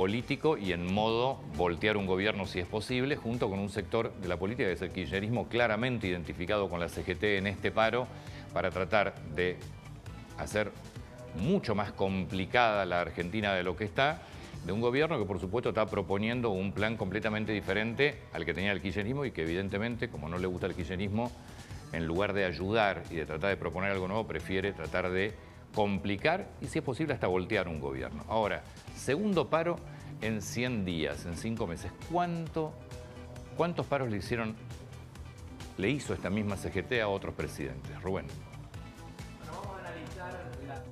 político y en modo voltear un gobierno si es posible, junto con un sector de la política que es el kirchnerismo claramente identificado con la CGT en este paro, para tratar de hacer mucho más complicada la Argentina de lo que está, de un gobierno que por supuesto está proponiendo un plan completamente diferente al que tenía el kirchnerismo y que evidentemente, como no le gusta el kirchnerismo, en lugar de ayudar y de tratar de proponer algo nuevo, prefiere tratar de complicar y, si es posible, hasta voltear un gobierno. Ahora, segundo paro en 100 días, en 5 meses. ¿Cuántos paros le hizo esta misma CGT a otros presidentes? Rubén. Bueno, vamos a analizar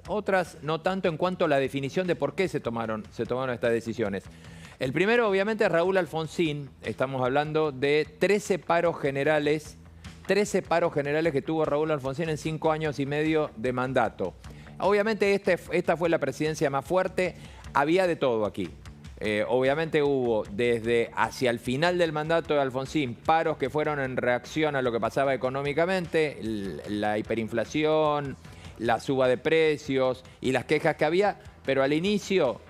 otras, no tanto en cuanto a la definición de por qué se tomaron estas decisiones. El primero, obviamente, es Raúl Alfonsín. Estamos hablando de 13 paros generales que tuvo Raúl Alfonsín en 5 años y medio de mandato. Obviamente esta fue la presidencia más fuerte. Había de todo aquí. Obviamente hubo desde hacia el final del mandato de Alfonsín paros que fueron en reacción a lo que pasaba económicamente, la hiperinflación, la suba de precios y las quejas que había, pero al inicio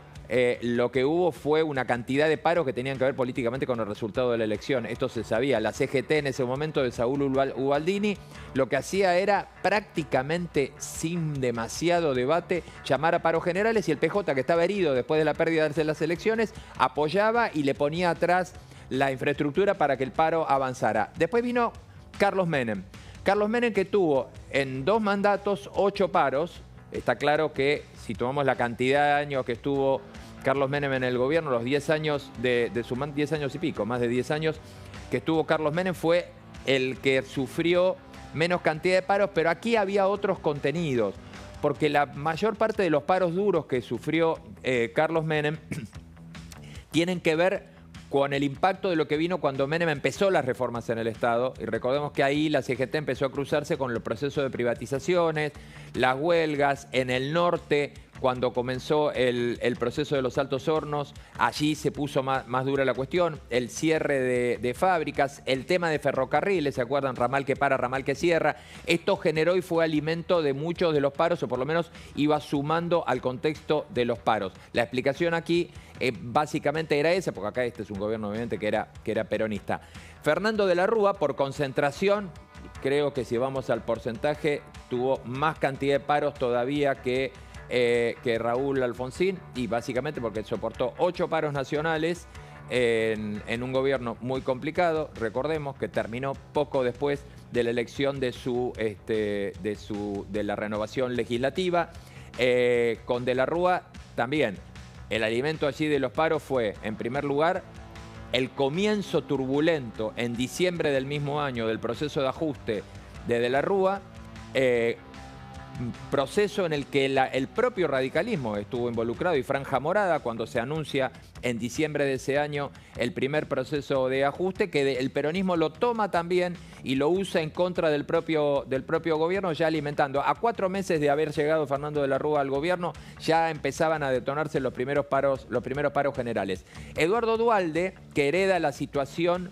lo que hubo fue una cantidad de paros que tenían que ver políticamente con el resultado de la elección. Esto se sabía. La CGT en ese momento de Saúl Ubaldini lo que hacía era prácticamente sin demasiado debate llamar a paros generales, y el PJ, que estaba herido después de la pérdida de las elecciones, apoyaba y le ponía atrás la infraestructura para que el paro avanzara. Después vino Carlos Menem. Carlos Menem, que tuvo en 2 mandatos 8 paros. Está claro que si tomamos la cantidad de años que estuvo Carlos Menem en el gobierno, los 10 años de su 10 años y pico, más de 10 años que estuvo Carlos Menem, fue el que sufrió menos cantidad de paros, pero aquí había otros contenidos, porque la mayor parte de los paros duros que sufrió Carlos Menem tienen que ver con el impacto de lo que vino cuando Menem empezó las reformas en el Estado. Y recordemos que ahí la CGT empezó a cruzarse con el proceso de privatizaciones, las huelgas en el norte. Cuando comenzó el proceso de los Altos Hornos, allí se puso más dura la cuestión, el cierre de fábricas, el tema de ferrocarriles, ¿se acuerdan? Ramal que para, ramal que cierra. Esto generó y fue alimento de muchos de los paros, o por lo menos iba sumando al contexto de los paros. La explicación aquí básicamente era esa, porque acá este es un gobierno obviamente que era peronista. Fernando de la Rúa, por concentración, creo que si vamos al porcentaje, tuvo más cantidad de paros todavía que Raúl Alfonsín, y básicamente porque soportó 8 paros nacionales en un gobierno muy complicado. Recordemos que terminó poco después de la elección de la renovación legislativa. Con de la Rúa también el alimento allí de los paros fue, en primer lugar, el comienzo turbulento en diciembre del mismo año del proceso de ajuste de la Rúa, proceso en el que el propio radicalismo estuvo involucrado, y Franja Morada, cuando se anuncia en diciembre de ese año el primer proceso de ajuste, que el peronismo lo toma también y lo usa en contra del propio gobierno, ya alimentando. A 4 meses de haber llegado Fernando de la Rúa al gobierno, ya empezaban a detonarse los primeros paros generales. Eduardo Duhalde, que hereda la situación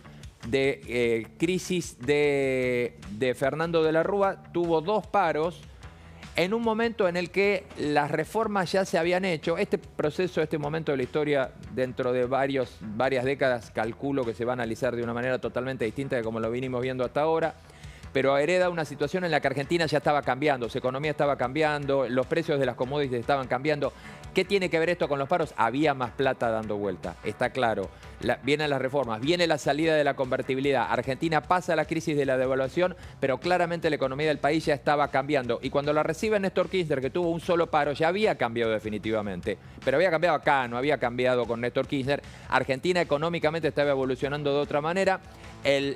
de crisis de Fernando de la Rúa, tuvo 2 paros en un momento en el que las reformas ya se habían hecho. Este proceso, este momento de la historia, dentro de varias décadas, calculo que se va a analizar de una manera totalmente distinta de como lo vinimos viendo hasta ahora, pero hereda una situación en la que Argentina ya estaba cambiando, su economía estaba cambiando, los precios de las commodities estaban cambiando. ¿Qué tiene que ver esto con los paros? Había más plata dando vuelta, está claro. Vienen las reformas, viene la salida de la convertibilidad. Argentina pasa la crisis de la devaluación, pero claramente la economía del país ya estaba cambiando. Y cuando la recibe Néstor Kirchner, que tuvo un solo paro, ya había cambiado definitivamente. Pero había cambiado acá, no había cambiado con Néstor Kirchner. Argentina económicamente estaba evolucionando de otra manera.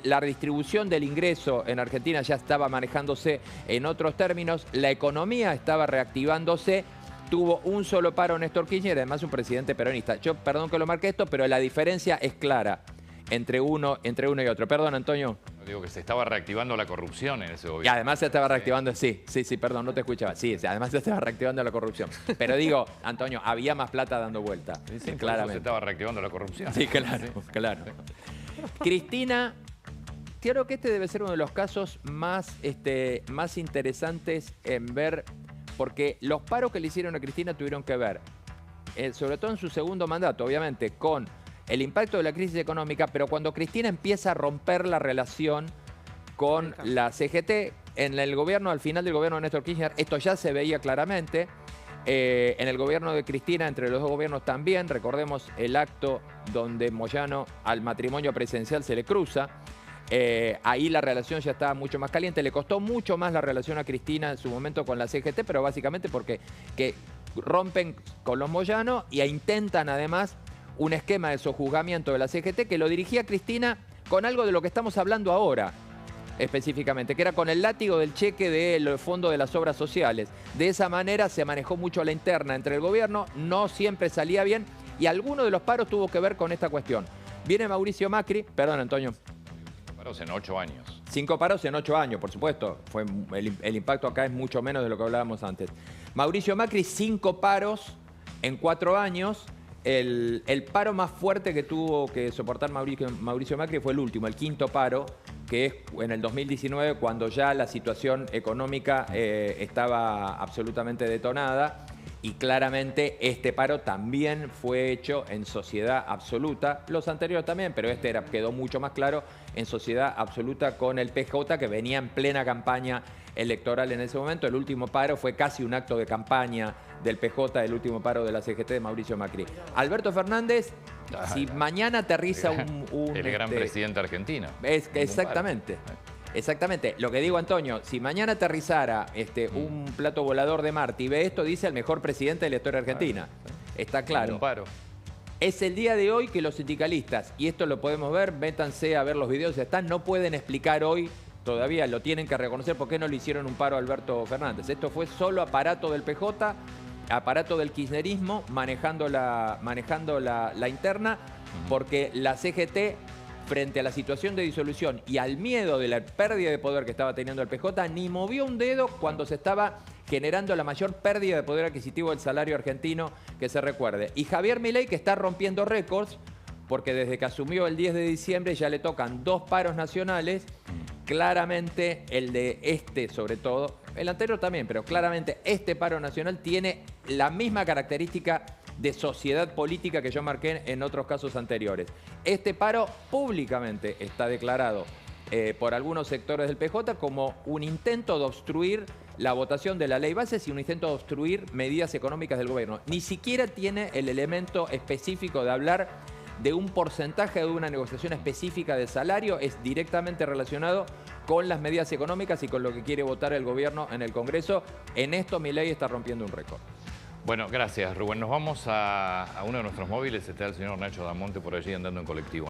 La redistribución del ingreso en Argentina ya estaba manejándose en otros términos. La economía estaba reactivándose. Tuvo un solo paro Néstor Kirchner, además un presidente peronista. Yo, perdón que lo marque esto, pero la diferencia es clara entre uno y otro. Perdón, Antonio. Digo que se estaba reactivando la corrupción en ese gobierno. Y además se estaba reactivando, sí, perdón, no te escuchaba. Sí, además se estaba reactivando la corrupción. Pero digo, Antonio, había más plata dando vuelta, sí, claramente. Se estaba reactivando la corrupción. Sí, claro, claro. Cristina, creo que este debe ser uno de los casos más interesantes en ver porque los paros que le hicieron a Cristina tuvieron que ver, sobre todo en su segundo mandato, obviamente, con el impacto de la crisis económica, pero cuando Cristina empieza a romper la relación con la CGT, en el gobierno, al final del gobierno de Néstor Kirchner, esto ya se veía claramente. En el gobierno de Cristina, entre los dos gobiernos también, recordemos el acto donde Moyano al matrimonio presidencial se le cruza. Ahí la relación ya estaba mucho más caliente. Le costó mucho más la relación a Cristina en su momento con la CGT, pero básicamente porque rompen con los Moyano e intentan además un esquema de sojuzgamiento de la CGT que lo dirigía Cristina con algo de lo que estamos hablando ahora, específicamente, que era con el látigo del cheque del fondo de las obras sociales. De esa manera se manejó mucho la interna entre el gobierno, no siempre salía bien y alguno de los paros tuvo que ver con esta cuestión. Viene Mauricio Macri, perdón Antonio. Paros en 8 años. 5 paros en 8 años, por supuesto. El impacto acá es mucho menos de lo que hablábamos antes. Mauricio Macri, 5 paros en 4 años. El paro más fuerte que tuvo que soportar Mauricio Macri fue el último, el 5.º paro, que es en el 2019, cuando ya la situación económica estaba absolutamente detonada. Y claramente este paro también fue hecho en sociedad absoluta. Los anteriores también, pero este quedó mucho más claro en sociedad absoluta con el PJ, que venía en plena campaña electoral en ese momento. El último paro fue casi un acto de campaña del PJ, el último paro de la CGT de Mauricio Macri. Alberto Fernández, si mañana aterriza el gran presidente argentino. Exactamente. Exactamente. Lo que digo, Antonio, si mañana aterrizara un plato volador de Marte y ve esto, dice el mejor presidente de la historia argentina. Está claro. Un paro. Es el día de hoy que los sindicalistas, y esto lo podemos ver, métanse a ver los videos, no pueden explicar hoy, todavía lo tienen que reconocer, por qué no le hicieron un paro a Alberto Fernández. Esto fue solo aparato del PJ, aparato del kirchnerismo, manejando la interna, porque la CGT, frente a la situación de disolución y al miedo de la pérdida de poder que estaba teniendo el PJ, ni movió un dedo cuando se estaba generando la mayor pérdida de poder adquisitivo del salario argentino que se recuerde. Y Javier Milei, que está rompiendo récords, porque desde que asumió el 10 de diciembre ya le tocan 2 paros nacionales. Claramente el de sobre todo, el anterior también, pero claramente este paro nacional tiene la misma característica de sociedad política que yo marqué en otros casos anteriores. Este paro públicamente está declarado por algunos sectores del PJ como un intento de obstruir la votación de la ley bases y un intento de obstruir medidas económicas del gobierno. Ni siquiera tiene el elemento específico de hablar de un porcentaje de una negociación específica de salario, es directamente relacionado con las medidas económicas y con lo que quiere votar el gobierno en el Congreso. En esto Milei está rompiendo un récord. Bueno, gracias Rubén. Nos vamos a uno de nuestros móviles. Está el señor Nacho Damonte por allí andando en colectivo.